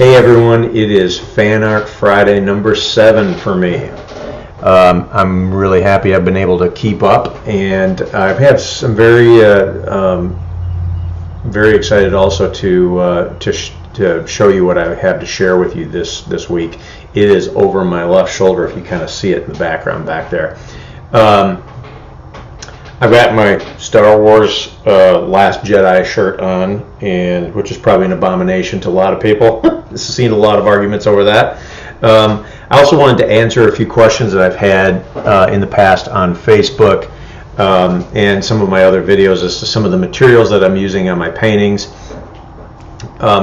Hey everyone, it is Fan Art Friday number 7 for me. I'm really happy I've been able to keep up, and I've had some very excited also to show you what I have to share with you this week. It is over my left shoulder, if you kind of see it in the background back there. I've got my Star Wars Last Jedi shirt on, and which is probably an abomination to a lot of people. I've seen a lot of arguments over that. I also wanted to answer a few questions that I've had in the past on Facebook and some of my other videos as to some of the materials that I'm using on my paintings.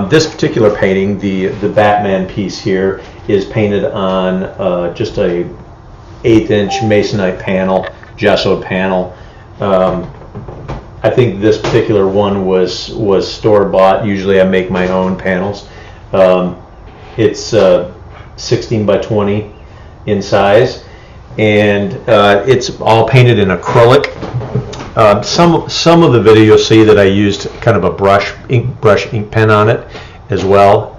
This particular painting, the Batman piece here, is painted on just a 1/8" masonite panel, gessoed panel. I think this particular one was store-bought. Usually I make my own panels. It's 16 by 20 in size, and it's all painted in acrylic. Some of the video you'll see that I used kind of a brush ink pen on it as well.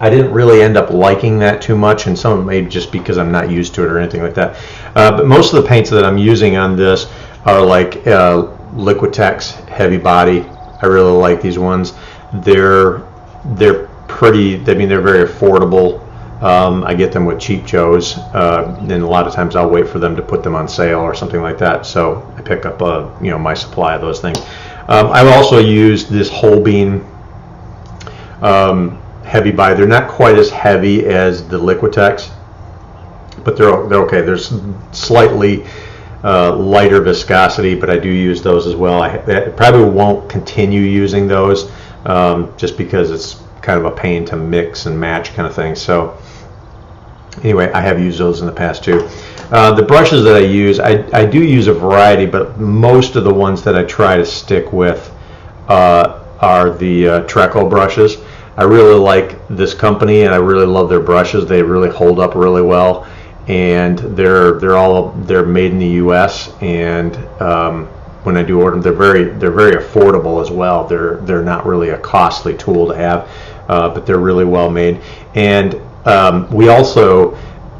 I didn't really end up liking that too much, and some of it maybe just because I'm not used to it or anything like that. But most of the paints that I'm using on this are like Liquitex heavy body. I really like these ones. They're pretty. I mean, they're very affordable. I get them with Cheap Joe's. Then a lot of times I'll wait for them to put them on sale or something like that. So I pick up my supply of those things. I've also used this Holbein heavy body. They're not quite as heavy as the Liquitex, but they're okay. There's slightly lighter viscosity, but I do use those as well. I probably won't continue using those just because it's kind of a pain to mix and match kind of thing. So anyway, I have used those in the past too. The brushes that I use, I do use a variety, but most of the ones that I try to stick with are the Treco brushes. I really like this company, and I really love their brushes. They really hold up really well, and they're made in the U.S. and when I do order them, they're very affordable as well. They're not really a costly tool to have, but they're really well made. And we also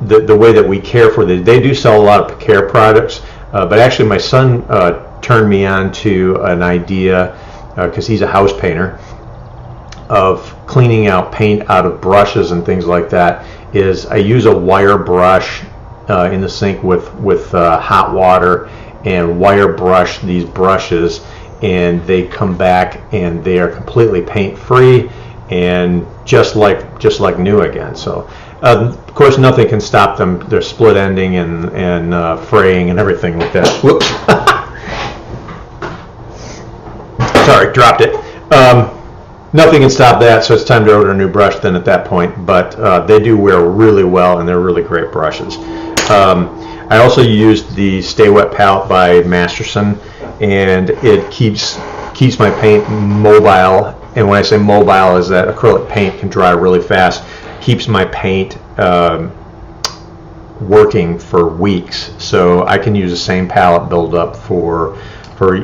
the way that we care for they do sell a lot of care products, but actually my son turned me on to an idea because he's a house painter, of cleaning out paint out of brushes and things like that. Is I use a wire brush in the sink with hot water, and wire brush these brushes, and they come back and they are completely paint free and just like new again. So of course nothing can stop them. They're split ending and fraying and everything like that. Whoops. Sorry, dropped it. Nothing can stop that, so it's time to order a new brush then at that point, but they do wear really well, and they're really great brushes. I also used the Stay Wet palette by Masterson, and it keeps my paint mobile, and when I say mobile is that acrylic paint can dry really fast, keeps my paint working for weeks, so I can use the same palette build up for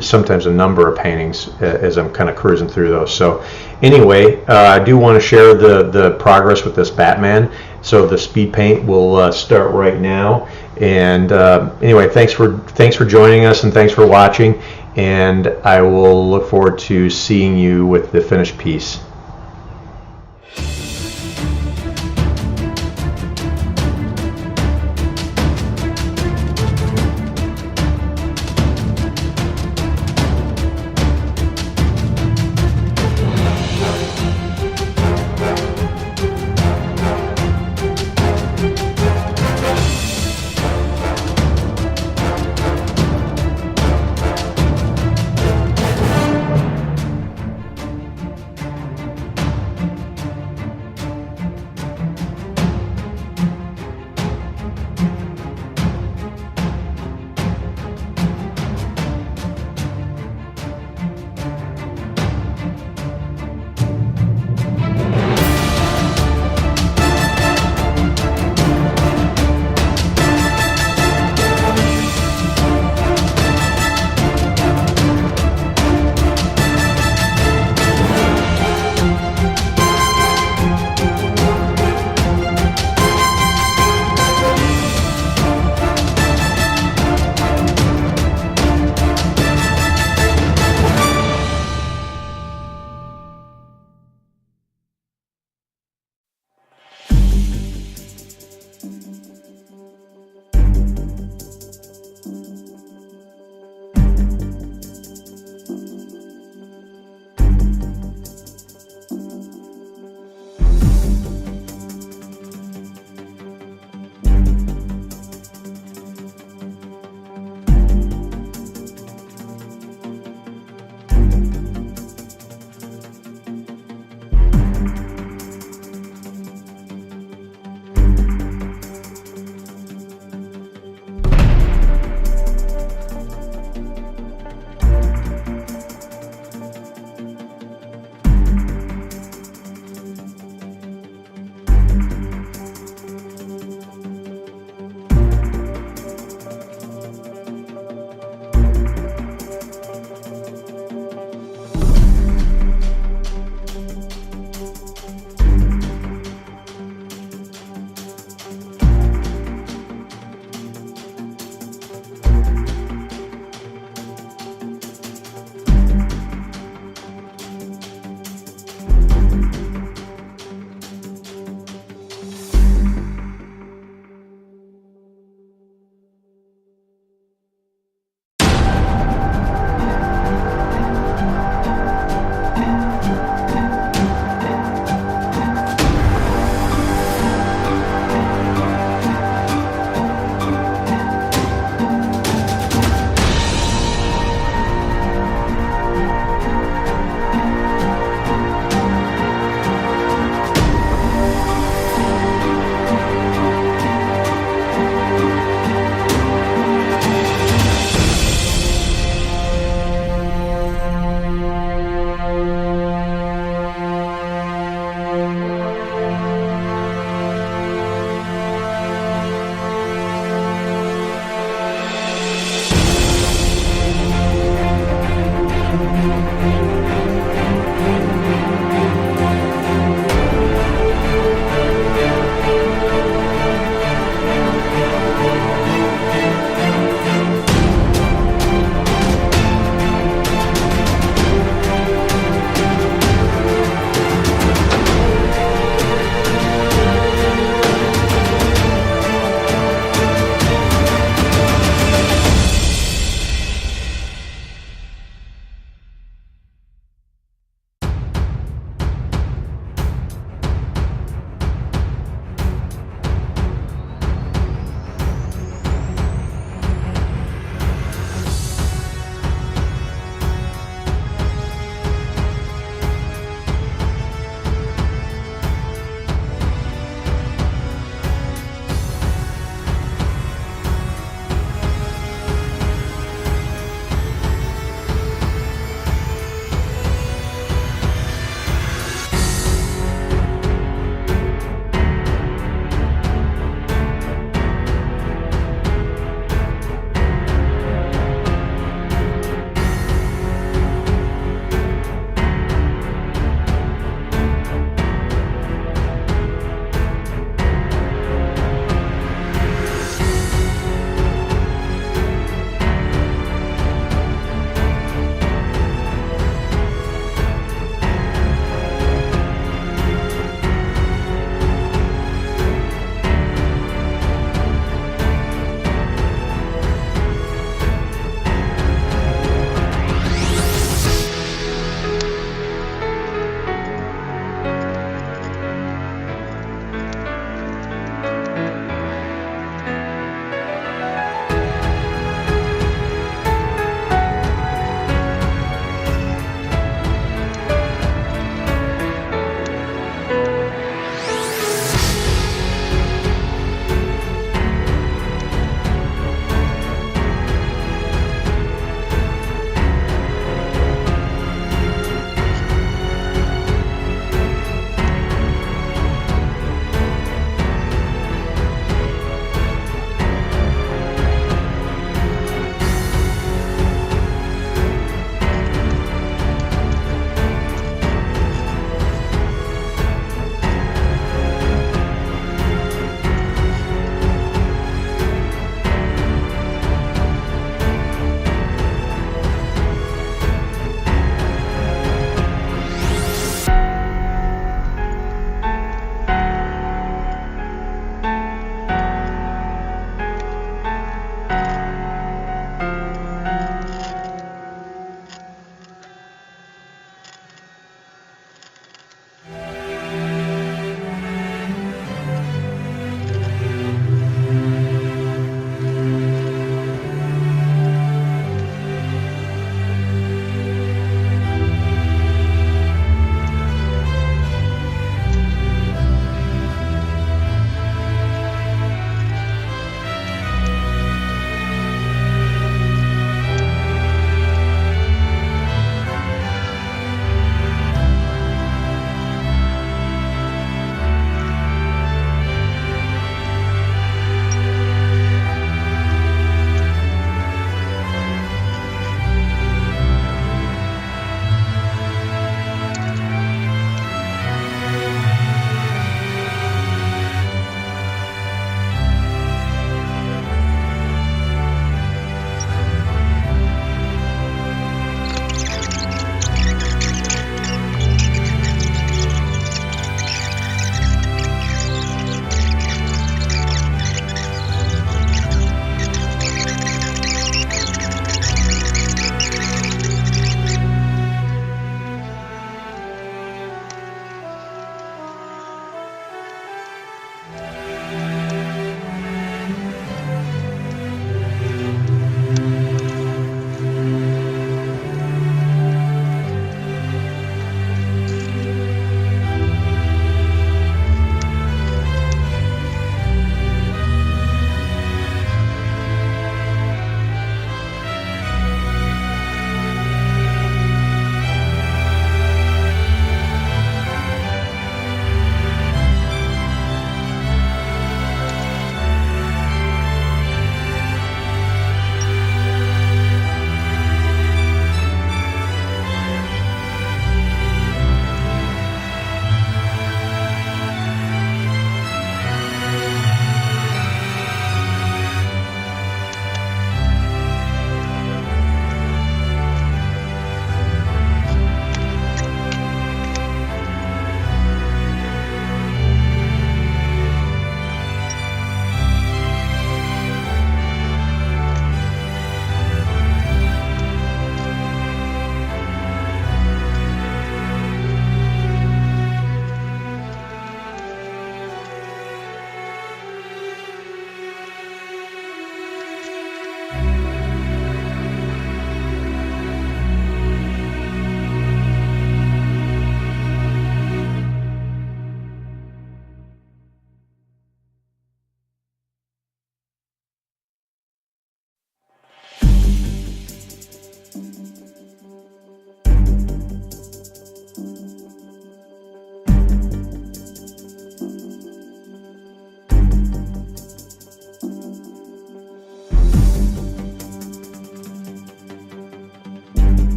sometimes a number of paintings as I'm kind of cruising through those. So anyway, I do want to share the progress with this Batman. So the speed paint will start right now. And anyway, thanks for joining us, and thanks for watching. And I will look forward to seeing you with the finished piece.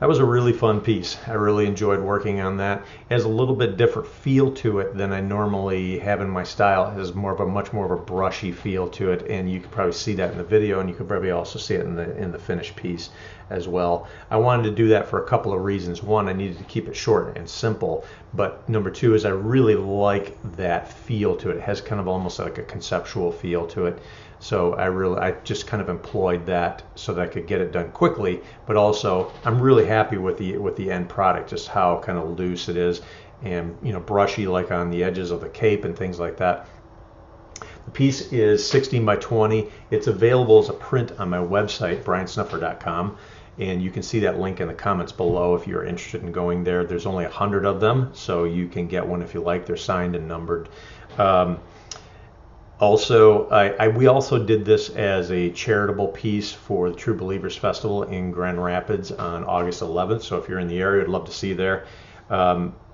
that was a really fun piece. I really enjoyed working on that. It has a little bit different feel to it than I normally have in my style. It has much more of a brushy feel to it, and you can probably see that in the video, and you can probably also see it in the finished piece as well. I wanted to do that for a couple of reasons. One, I needed to keep it short and simple, but number two is I really like that feel to it. It has kind of almost like a conceptual feel to it. So I just kind of employed that so that I could get it done quickly, but also I'm really happy with the end product, just how kind of loose it is and, you know, brushy like on the edges of the cape and things like that. The piece is 16 by 20. It's available as a print on my website, briansnuffer.com, and you can see that link in the comments below if you're interested in going there. There's only 100 of them, so you can get one if you like. They're signed and numbered. Also, we also did this as a charitable piece for the True Believers Festival in Grand Rapids on August 11th. So if you're in the area, I'd love to see you there.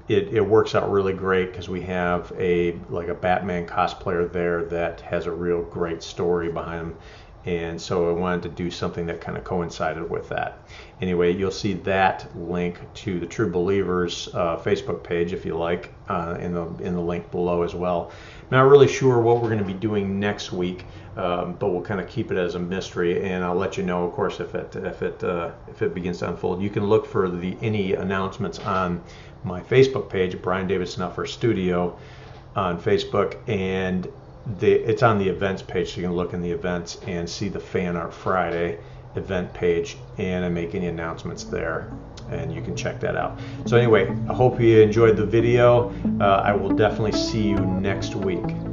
It works out really great because we have a Batman cosplayer there that has a real great story behind him. And so I wanted to do something that kind of coincided with that. Anyway, you'll see that link to the True Believers Facebook page if you like in the link below as well. Not really sure what we're going to be doing next week, but we'll kind of keep it as a mystery, and I'll let you know, of course, if it begins to unfold. You can look for any announcements on my Facebook page, Brian David Snuffer Studio on Facebook, and it's on the events page, so you can look in the events and see the Fan Art Friday event page, and I make any announcements there, and you can check that out. So anyway, I hope you enjoyed the video. I will definitely see you next week.